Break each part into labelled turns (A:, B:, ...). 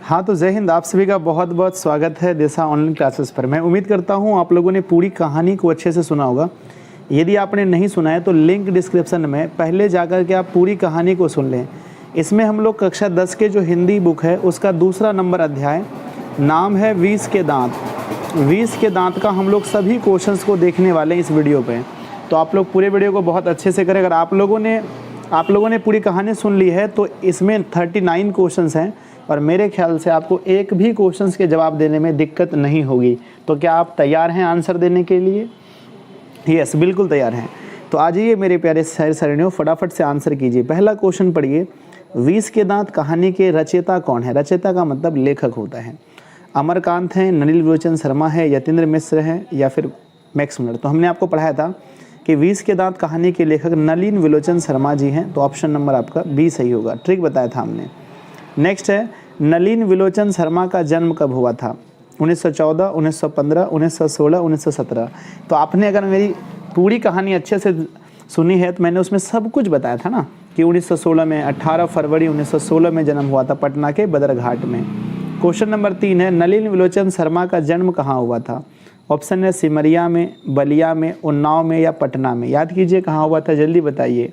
A: हाँ, तो जय हिंद। आप सभी का बहुत बहुत स्वागत है दिशा ऑनलाइन क्लासेस पर। मैं उम्मीद करता हूँ आप लोगों ने पूरी कहानी को अच्छे से सुना होगा। यदि आपने नहीं सुना है तो लिंक डिस्क्रिप्शन में पहले जाकर के आप पूरी कहानी को सुन लें। इसमें हम लोग कक्षा 10 के जो हिंदी बुक है उसका दूसरा नंबर अध्याय, नाम है 20 के दांत। 20 के दांत का हम लोग सभी क्वेश्चंस को देखने वाले हैं इस वीडियो पे। तो आप लोग पूरे वीडियो को बहुत अच्छे से करें। अगर आप लोगों ने पूरी कहानी सुन ली है तो इसमें 39 क्वेश्चंस हैं और मेरे ख्याल से आपको एक भी क्वेश्चंस के जवाब देने में दिक्कत नहीं होगी। तो क्या आप तैयार हैं आंसर देने के लिए? यस, बिल्कुल तैयार हैं। तो आ जाइए मेरे प्यारे सरिणियों, फटाफट से आंसर कीजिए। पहला क्वेश्चन पढ़िए, 20 के दांत कहानी के रचयिता कौन है? रचयिता का मतलब लेखक होता है। अमरकांत हैं, नलिन विलोचन शर्मा है, यतीन्द्र मिश्र हैं या फिर मैक्स मुलर। तो हमने आपको पढ़ाया था कि 20 के दांत कहानी के लेखक नलिन विलोचन शर्मा जी हैं। तो ऑप्शन नंबर आपका बी सही होगा। ट्रिक बताया था हमने। नेक्स्ट है, नलिन विलोचन शर्मा का जन्म कब हुआ था? 1914, 1915, 1916, 1917। तो आपने अगर मेरी पूरी कहानी अच्छे से सुनी है तो मैंने उसमें सब कुछ बताया था ना कि 1916 में 18 फरवरी 1916 में जन्म हुआ था पटना के बदरघाट में। क्वेश्चन नंबर 3 है, नलिन विलोचन शर्मा का जन्म कहाँ हुआ था? ऑप्शन है सिमरिया में, बलिया में, उन्नाव में या पटना में। याद कीजिए कहाँ हुआ था, जल्दी बताइए।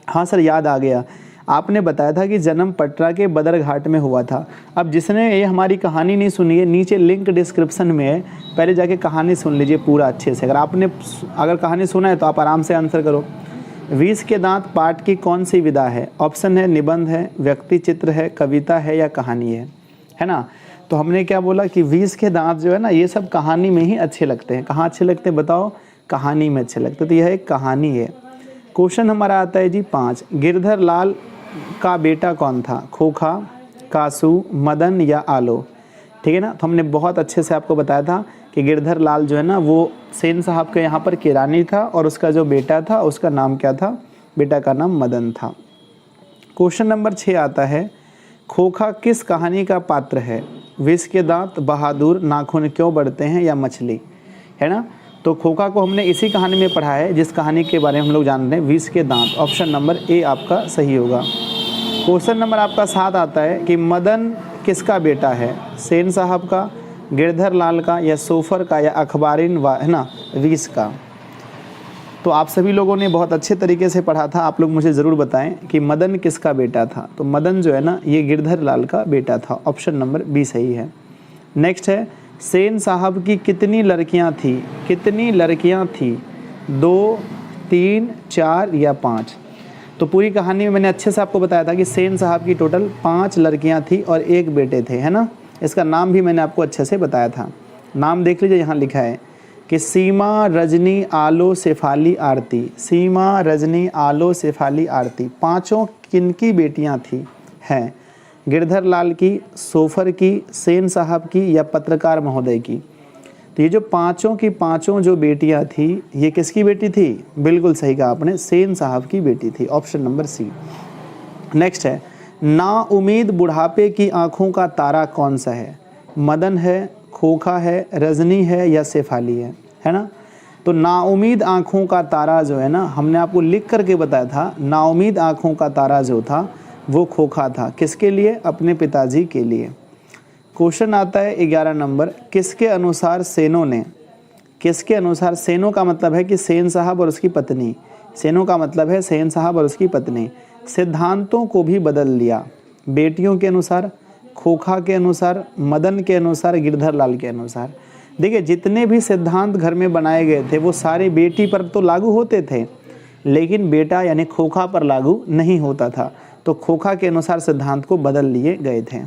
A: हाँ सर, याद आ गया। आपने बताया था कि जन्म पटना के बदरघाट में हुआ था। अब जिसने ये हमारी कहानी नहीं सुनी है, नीचे लिंक डिस्क्रिप्शन में है, पहले जाके कहानी सुन लीजिए पूरा अच्छे से। अगर कहानी सुना है तो आप आराम से आंसर करो। 20 के दांत पाठ की कौन सी विधा है? ऑप्शन है निबंध है, व्यक्ति चित्र है, कविता है या कहानी है ना। तो हमने क्या बोला कि 20 के दांत जो है ना, ये सब कहानी में ही अच्छे लगते हैं। कहाँ अच्छे लगते हैं बताओ? कहानी में अच्छे लगते हैं। तो यह एक कहानी है। क्वेश्चन हमारा आता है जी 5, गिरधर लाल का बेटा कौन था? खोखा, कासू, मदन या आलो। ठीक है ना। तो हमने बहुत अच्छे से आपको बताया था कि गिरधर लाल जो है ना वो सेन साहब के यहाँ पर किरानी था और उसका जो बेटा था उसका नाम क्या था? बेटा का नाम मदन था। क्वेश्चन नंबर 6 आता है, खोखा किस कहानी का पात्र है? 20 के दांत, बहादुर, नाखून क्यों बढ़ते हैं या मछली, है ना। तो खोखा को हमने इसी कहानी में पढ़ा है जिस कहानी के बारे में हम लोग जान रहे हैं, 20 के दांत। ऑप्शन नंबर ए आपका सही होगा। क्वेश्चन नंबर आपका 7 आता है कि मदन किसका बेटा है? सेन साहब का, गिरधर लाल का या सोफर का या अखबारीन है ना 20 का। तो आप सभी लोगों ने बहुत अच्छे तरीके से पढ़ा था। आप लोग मुझे ज़रूर बताएं कि मदन किसका बेटा था। तो मदन जो है ना ये गिरधर लाल का बेटा था। ऑप्शन नंबर बी सही है। नेक्स्ट है, सेन साहब की कितनी लड़कियां थी? कितनी लड़कियां थी? 2, 3, 4 या 5। तो पूरी कहानी में मैंने अच्छे से आपको बताया था कि सेन साहब की टोटल 5 लड़कियां थी और एक बेटे थे, है ना। इसका नाम भी मैंने आपको अच्छे से बताया था। नाम देख लीजिए, यहाँ लिखा है कि सीमा, रजनी, आलो, शेफाली, आरती। सीमा, रजनी, आलो, शेफाली, आरती पाँचों किनकी बेटियां थी? हैं गिरधर लाल की, सोफर की, सेन साहब की या पत्रकार महोदय की। तो ये जो पांचों की पांचों जो बेटियां थी, ये किसकी बेटी थी? बिल्कुल सही कहा आपने, सेन साहब की बेटी थी। Option number C. नेक्स्ट है, ना उम्मीद बुढ़ापे की आंखों का तारा कौन सा है? मदन है, खोखा है, रजनी है या शेफाली है ना। तो नाउमीद आँखों का तारा जो है ना, हमने आपको लिख करके बताया था, नाउमीद आँखों का तारा जो था वो खोखा था। किसके लिए? अपने पिताजी के लिए। क्वेश्चन आता है 11 नंबर, किसके अनुसार सेनों ने, किसके अनुसार, सेनों का मतलब है कि सेन साहब और उसकी पत्नी, सेनों का मतलब है सेन साहब और उसकी पत्नी, सिद्धांतों को भी बदल लिया? बेटियों के अनुसार, खोखा के अनुसार, मदन के अनुसार, गिरधर लाल के अनुसार। देखिए जितने भी सिद्धांत घर में बनाए गए थे वो सारे बेटी पर तो लागू होते थे, लेकिन बेटा यानी खोखा पर लागू नहीं होता था। तो खोखा के अनुसार सिद्धांत को बदल लिए गए थे।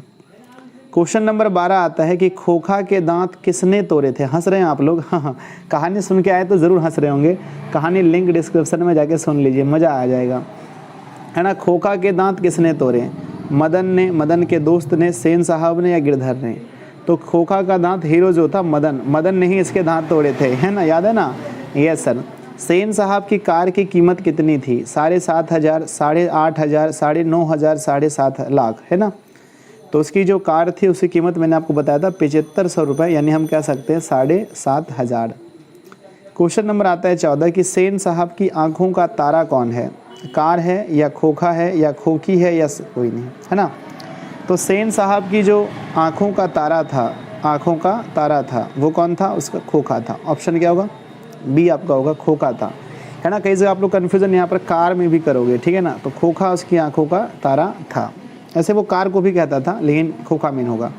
A: क्वेश्चन नंबर 12 आता है कि खोखा के दांत किसने तोड़े थे? हंस रहे हैं आप लोग? हाँ, कहानी सुन के आए तो ज़रूर हंस रहे होंगे। कहानी लिंक डिस्क्रिप्शन में जाके सुन लीजिए, मज़ा आ जाएगा, है ना। खोखा के दांत किसने तोड़े? मदन ने, मदन के दोस्त ने, सेन साहब ने या गिरधर ने। तो खोखा का दांत हीरो जो था मदन ने ही इसके दांत तोड़े थे, है ना, याद है ना। Yes sir. सेन साहब की कार की कीमत कितनी थी? 7,500, 8,500, 9,500, 7.5 लाख, है ना। तो उसकी जो कार थी उसकी कीमत मैंने आपको बताया था 7500 रुपये, यानी हम कह सकते हैं 7,500। क्वेश्चन नंबर आता है 14 कि सेन साहब की आंखों का तारा कौन है? कार है या खोखा है या खोखी है या कोई नहीं, है ना। तो सेन साहब की जो आँखों का तारा था वो कौन था? उसका खोखा था। ऑप्शन क्या होगा? बी आपका होगा, खोखा था, है ना। कई जगह आप लोग कन्फ्यूज़न यहाँ पर कार में भी करोगे, ठीक है ना। तो खोखा उसकी आँखों का तारा था। ऐसे वो कार को भी कहता था, लेकिन खोखा मीन होगा।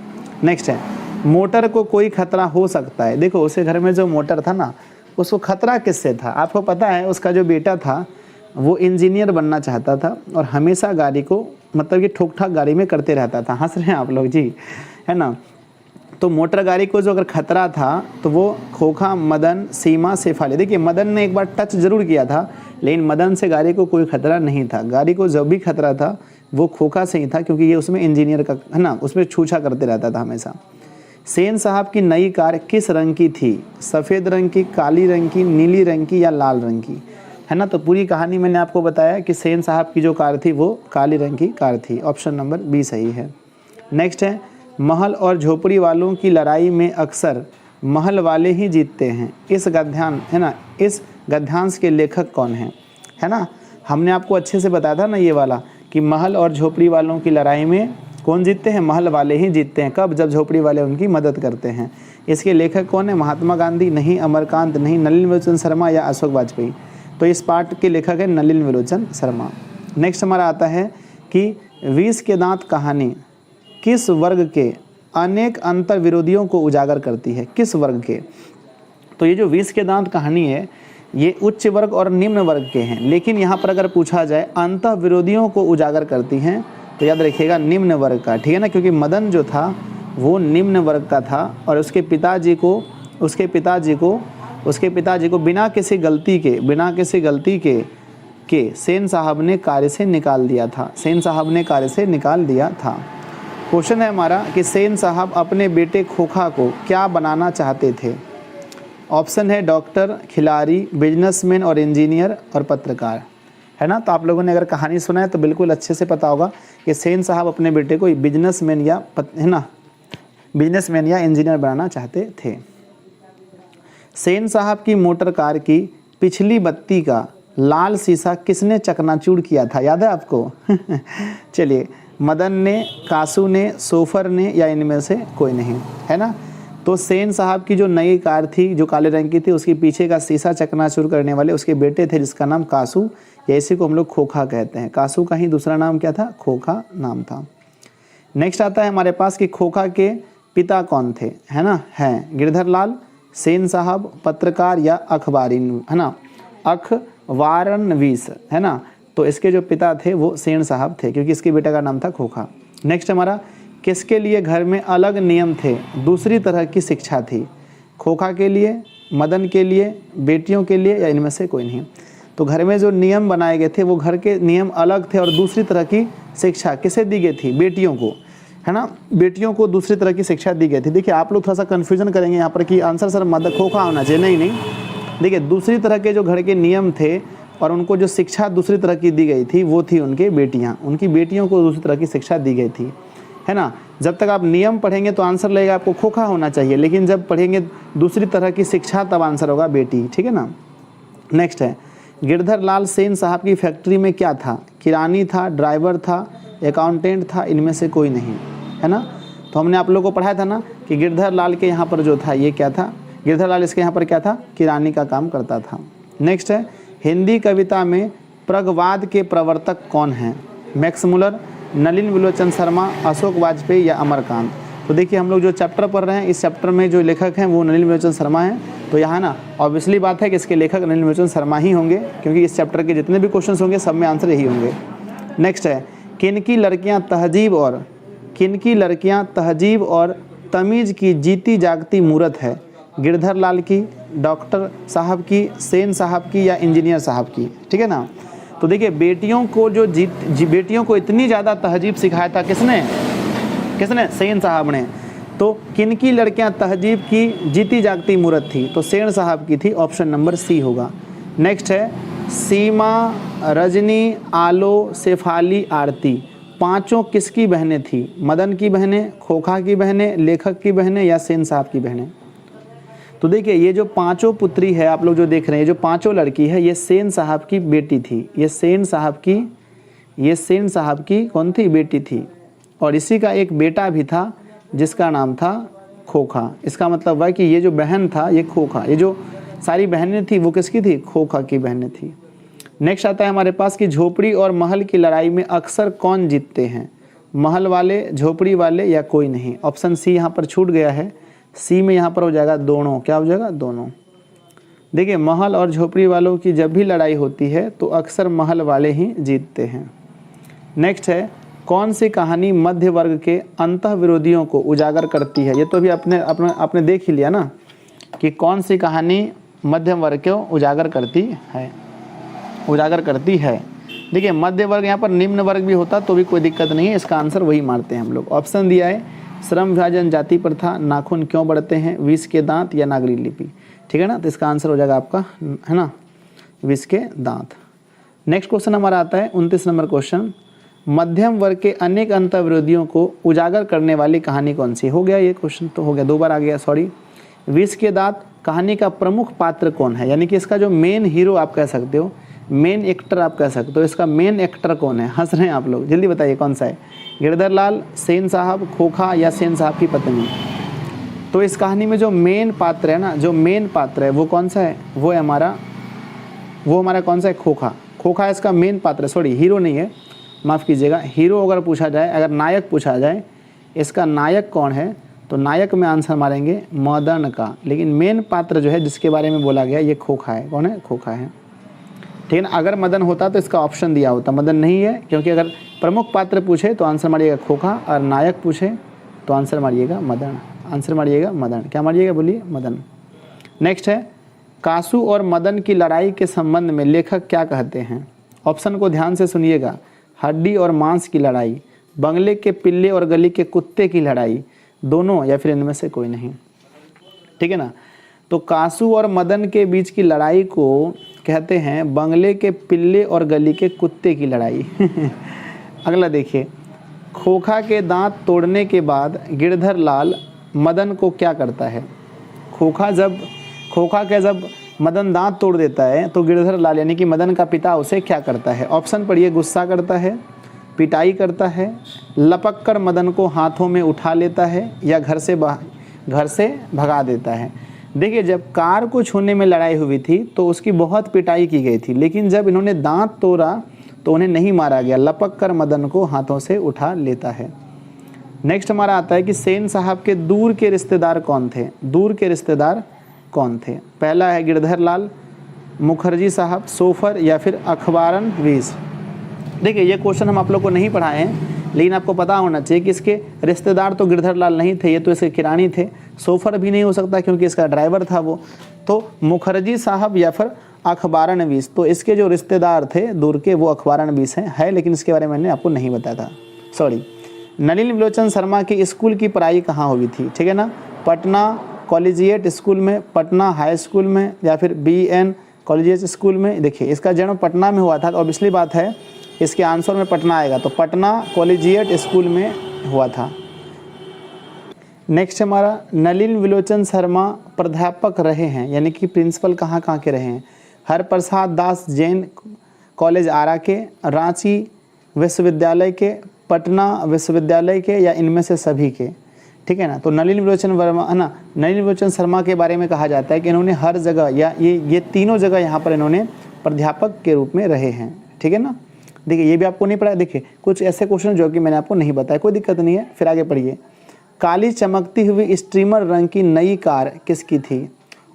A: नेक्स्ट है, मोटर को कोई खतरा हो सकता है। देखो उसके घर में जो मोटर था ना, उसको खतरा किससे था? आपको पता है उसका जो बेटा था वो इंजीनियर बनना चाहता था और हमेशा गाड़ी को मतलब कि ठोक ठाक गाड़ी में करते रहता था। हंस रहे हैं आप लोग जी, है ना। तो मोटर गाड़ी को जो अगर खतरा था तो वो खोखा, मदन, सीमा, शेफाली। देखिए मदन ने एक बार टच जरूर किया था, लेकिन मदन से गाड़ी को कोई खतरा नहीं था। गाड़ी को जो भी खतरा था वो खोखा से ही था, क्योंकि ये उसमें इंजीनियर का, है ना, उसमें छूछा करते रहता था हमेशा। सेन साहब की नई कार किस रंग की थी? सफ़ेद रंग की, काली रंग की, नीली रंग की या लाल रंग की, है ना। तो पूरी कहानी मैंने आपको बताया कि सेन साहब की जो कार थी वो काली रंग की कार थी। ऑप्शन नंबर बी सही है। नेक्स्ट है, महल और झोपड़ी वालों की लड़ाई में अक्सर महल वाले ही जीतते हैं। इस गद्यांश, है ना, इस गद्यांश के लेखक कौन हैं? है ना, हमने आपको अच्छे से बताया था ना ये वाला कि महल और झोपड़ी वालों की लड़ाई में कौन जीतते हैं? महल वाले ही जीतते हैं। कब? जब झोपड़ी वाले उनकी मदद करते हैं। इसके लेखक कौन है? महात्मा गांधी नहीं, अमरकांत नहीं, नलिन विलोचन शर्मा या अशोक वाजपेयी। तो इस पार्ट के लेखक है नलिन विलोचन शर्मा। नेक्स्ट हमारा आता है कि विष के दांत कहानी किस वर्ग के अनेक अंतर विरोधियों को उजागर करती है? किस वर्ग के? तो ये जो विष के दांत कहानी है ये उच्च वर्ग और निम्न वर्ग के हैं, लेकिन यहाँ पर अगर पूछा जाए अंतः विरोधियों को उजागर करती हैं तो याद रखिएगा निम्न वर्ग का, ठीक है ना, क्योंकि मदन जो था वो निम्न वर्ग का था और उसके पिताजी को बिना किसी गलती के सेन साहब ने कार्य से निकाल दिया था। क्वेश्चन है हमारा कि सेन साहब अपने बेटे खोखा को क्या बनाना चाहते थे? ऑप्शन है डॉक्टर, खिलाड़ी, बिजनेसमैन और इंजीनियर और पत्रकार, है ना। तो आप लोगों ने अगर कहानी सुना है तो बिल्कुल अच्छे से पता होगा कि सेन साहब अपने बेटे को बिजनेसमैन या इंजीनियर बनाना चाहते थे। सेन साहब की मोटर कार की पिछली बत्ती का लाल शीशा किसने चकनाचूर किया था? याद है आपको? चलिए, मदन ने, कासू ने, सोफर ने या इनमें से कोई नहीं, है ना। तो सेन साहब की जो नई कार थी जो काले रंग की थी उसके पीछे का शीशा चकनाचूर करने वाले उसके बेटे थे जिसका नाम कासू, या इसी को हम लोग खोखा कहते हैं। कासू का ही दूसरा नाम क्या था? खोखा नाम था। नेक्स्ट आता है हमारे पास कि खोखा के पिता कौन थे, है ना। हैं गिरधर लाल, सेन साहब, पत्रकार या अखबारी, है ना, अखबारनवीस, है ना। तो इसके जो पिता थे वो सेन साहब थे क्योंकि इसके बेटा का नाम था खोखा। नेक्स्ट हमारा, किसके लिए घर में अलग नियम थे, दूसरी तरह की शिक्षा थी? खोखा के लिए, मदन के लिए, बेटियों के लिए या इनमें से कोई नहीं। तो घर में जो नियम बनाए गए थे वो घर के नियम अलग थे और दूसरी तरह की शिक्षा किसे दी गई थी? बेटियों को, है ना। बेटियों को दूसरी तरह की शिक्षा दी गई थी। देखिए आप लोग थोड़ा सा कन्फ्यूजन करेंगे यहाँ पर कि आंसर सर मदन खोखा होना चाहिए, नहीं। देखिए दूसरी तरह के जो घर के नियम थे और उनको जो शिक्षा दूसरी तरह की दी गई थी वो थी उनकी बेटियों को दूसरी तरह की शिक्षा दी गई थी, है ना। जब तक आप नियम पढ़ेंगे तो आंसर लगेगा आपको खोखा होना चाहिए, लेकिन जब पढ़ेंगे दूसरी तरह की शिक्षा तब आंसर होगा बेटी, ठीक है ना। नेक्स्ट है, गिरधर लाल सेन साहब की फैक्ट्री में क्या था? किरानी था, ड्राइवर था, अकाउंटेंट था, इनमें से कोई नहीं, है ना। तो हमने आप लोगों को पढ़ाया था ना कि गिरधर लाल के यहाँ पर जो था ये क्या था? गिरधर लाल इसके यहाँ पर क्या था? किरानी का काम करता था। नेक्स्ट है, हिंदी कविता में प्रगवाद के प्रवर्तक कौन हैं? मैक्स मुलर, नलिन विलोचन शर्मा, अशोक वाजपेयी या अमरकांत। तो देखिए हम लोग जो चैप्टर पढ़ रहे हैं इस चैप्टर में जो लेखक हैं वो नलिन विलोचन शर्मा हैं। तो यहाँ ना ऑब्वियसली बात है कि इसके लेखक नलिन विलोचन शर्मा ही होंगे क्योंकि इस चैप्टर के जितने भी क्वेश्चंस होंगे सब में आंसर यही होंगे। नेक्स्ट है, किनकी लड़कियाँ तहजीब और तमीज़ की जीती जागती मूरत है? गिरधर लाल की, डॉक्टर साहब की, सेन साहब की या इंजीनियर साहब की, ठीक है ना। तो देखिए बेटियों को इतनी ज़्यादा तहजीब सिखाया था किसने? सेन साहब ने। तो किनकी लड़कियां तहजीब की जीती जागती मूरत थी? तो सेन साहब की थी। ऑप्शन नंबर सी होगा। नेक्स्ट है, सीमा, रजनी, आलो, शेफाली, आरती, पांचों किसकी बहनें थी? मदन की बहनें, खोखा की बहनें, लेखक की बहनें या सेन साहब की बहनें? तो देखिए ये जो पांचों पुत्री है आप लोग जो देख रहे हैं, ये जो पांचों लड़की है ये सेन साहब की बेटी थी। ये सेन साहब की कौन थी? बेटी थी। और इसी का एक बेटा भी था जिसका नाम था खोखा। इसका मतलब हुआ कि ये जो बहन था ये खोखा, ये जो सारी बहनें थी वो किसकी थी? खोखा की बहनें थी। नेक्स्ट आता है हमारे पास कि झोपड़ी और महल की लड़ाई में अक्सर कौन जीतते हैं? महल वाले, झोपड़ी वाले या कोई नहीं? ऑप्शन सी यहाँ पर छूट गया है। सी में यहाँ पर हो जाएगा दोनों। क्या हो जाएगा? दोनों। देखिए महल और झोपड़ी वालों की जब भी लड़ाई होती है तो अक्सर महल वाले ही जीतते हैं। नेक्स्ट है कौन सी कहानी मध्य वर्ग के अंतः विरोधियों को उजागर करती है? ये तो भी आपने देख ही लिया ना कि कौन सी कहानी मध्यम वर्ग को उजागर करती है। देखिए मध्य वर्ग, यहाँ पर निम्न वर्ग भी होता तो भी कोई दिक्कत नहीं है, इसका आंसर वही मारते हैं हम लोग। ऑप्शन दिया है श्रम विभाजन, जाति प्रथा, नाखून क्यों बढ़ते हैं, विष के दांत या नागरी लिपि। ठीक है ना, तो इसका आंसर हो जाएगा आपका, है ना, विष के दांत। नेक्स्ट क्वेश्चन हमारा आता है 29 नंबर क्वेश्चन, मध्यम वर्ग के अनेक अंतर विरोधियों को उजागर करने वाली कहानी कौन सी? हो गया ये क्वेश्चन तो हो गया, 2 बार आ गया, सॉरी। विष के दांत कहानी का प्रमुख पात्र कौन है? यानी कि इसका जो मेन हीरो आप कह सकते हो, मेन एक्टर आप कह सकते हो, इसका मेन एक्टर कौन है? हंस रहे हैं आप लोग, जल्दी बताइए कौन सा है? गिरधर लाल, सेन साहब, खोखा या सेन साहब की पत्नी? तो इस कहानी में जो मेन पात्र है ना, जो मेन पात्र है वो कौन सा है? वो हमारा कौन सा है? खोखा। खोखा इसका मेन पात्र, सॉरी हीरो नहीं है, माफ़ कीजिएगा। हीरो अगर पूछा जाए, अगर नायक पूछा जाए, इसका नायक कौन है? तो नायक में आंसर मारेंगे मदन का, लेकिन मेन पात्र जो है जिसके बारे में बोला गया ये खोखा है। कौन है? खोखा है। ठीक है ना, अगर मदन होता तो इसका ऑप्शन दिया होता, मदन नहीं है, क्योंकि अगर प्रमुख पात्र पूछे तो आंसर मारिएगा खोखा, और नायक पूछे तो आंसर मारिएगा मदन। आंसर मारिएगा मदन। क्या मारिएगा? बोलिए, मदन। नेक्स्ट है कासू और मदन की लड़ाई के संबंध में लेखक क्या कहते हैं? ऑप्शन को ध्यान से सुनिएगा। हड्डी और मांस की लड़ाई, बंगले के पिल्ले और गली के कुत्ते की लड़ाई, दोनों या फिर इनमें से कोई नहीं। ठीक है ना, तो कासू और मदन के बीच की लड़ाई को कहते हैं बंगले के पिल्ले और गली के कुत्ते की लड़ाई। अगला देखिए, खोखा के दांत तोड़ने के बाद गिरधर लाल मदन को क्या करता है? खोखा के जब मदन दांत तोड़ देता है तो गिरधर लाल यानी कि मदन का पिता उसे क्या करता है? ऑप्शन पढ़िए, गुस्सा करता है, पिटाई करता है, लपक कर मदन को हाथों में उठा लेता है, या घर से भगा देता है। देखिए जब कार को छूने में लड़ाई हुई थी तो उसकी बहुत पिटाई की गई थी, लेकिन जब इन्होंने दांत तोड़ा तो उन्हें नहीं मारा गया, लपक कर मदन को हाथों से उठा लेता है। नेक्स्ट हमारा आता है कि सेन साहब के दूर के रिश्तेदार कौन थे? दूर के रिश्तेदार कौन थे? पहला है गिरधर लाल, मुखर्जी साहब, सोफर या फिर अखबारन वीस। देखिए ये क्वेश्चन हम आप लोग को नहीं पढ़ाए हैं, लेकिन आपको पता होना चाहिए कि इसके रिश्तेदार तो गिरधर लाल नहीं थे, ये तो इसके किरानी थे। सोफर भी नहीं हो सकता क्योंकि इसका ड्राइवर था वो। तो मुखर्जी साहब या फिर अखबारन वीस, तो इसके जो रिश्तेदार थे दूर के वो अखबारन वीस है, लेकिन इसके बारे में मैंने आपको नहीं बताया था, सॉरी। नलिन विलोचन शर्मा की स्कूल की पढ़ाई कहाँ हुई थी? ठीक है ना, पटना कॉलेजिएट स्कूल में, पटना हाई स्कूल में, या फिर BN कॉलेजिएट स्कूल में। देखिए इसका जन्म पटना में हुआ था, तो ऑब्वियसली बात है इसके आंसर में पटना आएगा, तो पटना कॉलेजिएट स्कूल में हुआ था। नेक्स्ट हमारा, नलिन विलोचन शर्मा प्राध्यापक रहे हैं, यानी कि प्रिंसिपल कहाँ के रहे हैं? हरप्रसाद दास जैन कॉलेज आरा के, रांची विश्वविद्यालय के, पटना विश्वविद्यालय के, या इनमें से सभी के। ठीक है ना, तो नलिन विलोचन वर्मा है ना, नलिन विलोचन शर्मा के बारे में कहा जाता है कि इन्होंने हर जगह या ये तीनों जगह यहाँ पर इन्होंने प्राध्यापक के रूप में रहे हैं। ठीक है ना, देखिए ये भी आपको नहीं पढ़ा। देखिए कुछ ऐसे क्वेश्चन जो कि मैंने आपको नहीं बताया, कोई दिक्कत नहीं है, फिर आगे पढ़िए। काली चमकती हुई स्ट्रीमर रंग की नई कार किसकी थी?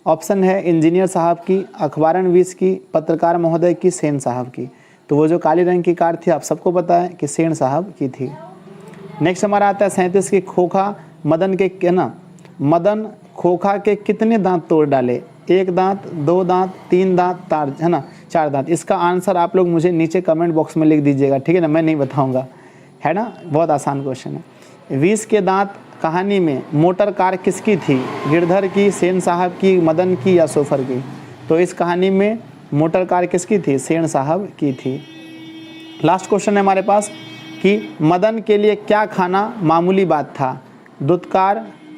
A: ऑप्शन है इंजीनियर साहब की, अखबारन वीस की, पत्रकार महोदय की, सेन साहब की। तो वो जो काली रंग की कार थी आप सबको पता है कि सेन साहब की थी। नेक्स्ट हमारा आता है 37 की, खोखा मदन खोखा के कितने दांत तोड़ डाले? 1 दांत, 2 दांत, 3 दांत, 4 दांत। इसका आंसर आप लोग मुझे नीचे कमेंट बॉक्स में लिख दीजिएगा, ठीक है ना, मैं नहीं बताऊंगा, है ना, बहुत आसान क्वेश्चन है। 20 के दांत कहानी में मोटर कार किसकी थी? गिरधर की, सेन साहब की, मदन की, या सोफर की? तो इस कहानी में मोटर कार किसकी थी? सेन साहब की थी। लास्ट क्वेश्चन है हमारे पास कि मदन के लिए क्या खाना मामूली बात था? दुत्कार,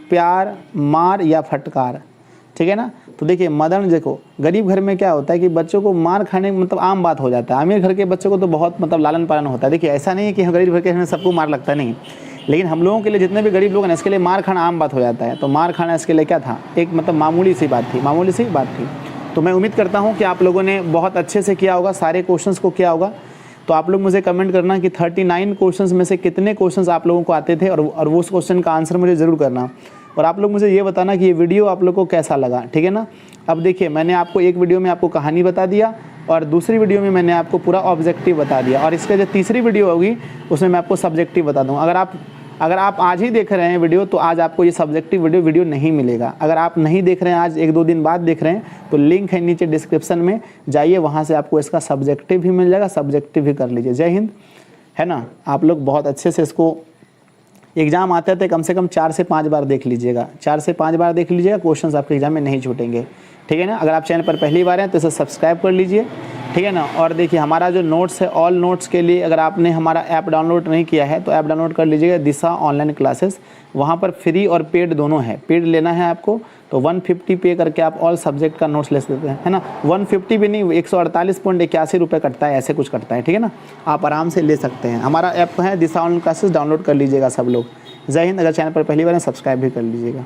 A: प्यार, मार या फटकार? ठीक है ना, तो देखिए मदन, देखो गरीब घर में क्या होता है कि बच्चों को मार खाने मतलब आम बात हो जाता है। अमीर घर के बच्चों को तो बहुत मतलब लालन पालन होता है। देखिए ऐसा नहीं है कि गरीब घर के सबको मार लगता नहीं, लेकिन हम लोगों के लिए, जितने भी गरीब लोग हैं, इसके लिए मार खाना आम बात हो जाता है। तो मार खाना इसके लिए क्या था, एक मतलब मामूली सी बात थी, मामूली सी बात थी। तो मैं उम्मीद करता हूँ कि आप लोगों ने बहुत अच्छे से किया होगा, सारे क्वेश्चंस को किया होगा। तो आप लोग मुझे कमेंट करना कि 39 क्वेश्चंस में से कितने क्वेश्चंस आप लोगों को आते थे, और वो उस क्वेश्चन का आंसर मुझे ज़रूर करना। और आप लोग मुझे ये बताना कि ये वीडियो आप लोग को कैसा लगा, ठीक है ना। अब देखिए, मैंने आपको एक वीडियो में आपको कहानी बता दिया, और दूसरी वीडियो में मैंने आपको पूरा ऑब्जेक्टिव बता दिया, और इसका जो तीसरी वीडियो होगी उसमें मैं आपको सब्जेक्टिव बता दूँगा। अगर आप आज ही देख रहे हैं वीडियो, तो आज आपको ये सब्जेक्टिव वीडियो नहीं मिलेगा। अगर आप नहीं देख रहे हैं, आज 1-2 दिन बाद देख रहे हैं, तो लिंक है नीचे डिस्क्रिप्शन में, जाइए, वहाँ से आपको इसका सब्जेक्टिव भी मिल जाएगा, सब्जेक्टिव भी कर लीजिए। जय हिंद, है ना। आप लोग बहुत अच्छे से इसको, एग्ज़ाम आते थे कम से कम 4 से 5 बार देख लीजिएगा, 4 से 5 बार देख लीजिएगा, क्वेश्चंस आपके एग्जाम में नहीं छूटेंगे, ठीक है ना। अगर आप चैनल पर पहली बार हैं तो इसे सब्सक्राइब कर लीजिए, ठीक है ना। और देखिए, हमारा जो नोट्स है, ऑल नोट्स के लिए अगर आपने हमारा ऐप डाउनलोड नहीं किया है तो ऐप डाउनलोड कर लीजिएगा, दिशा ऑनलाइन क्लासेस। वहाँ पर फ्री और पेड दोनों है। पेड लेना है आपको तो 150 पे करके आप ऑल सब्जेक्ट का नोट्स ले सकते हैं, है ना। 150 भी नहीं, 148.81 रुपये कटता है, ऐसे कुछ कटता है, ठीक है ना। आप आराम से ले सकते हैं। हमारा ऐप है दिशा ऑनलाइन क्लासेस, डाउनलोड कर लीजिएगा सब लोग। जय हिंद। अगर चैनल पर पहली बार है, सब्सक्राइब भी कर लीजिएगा।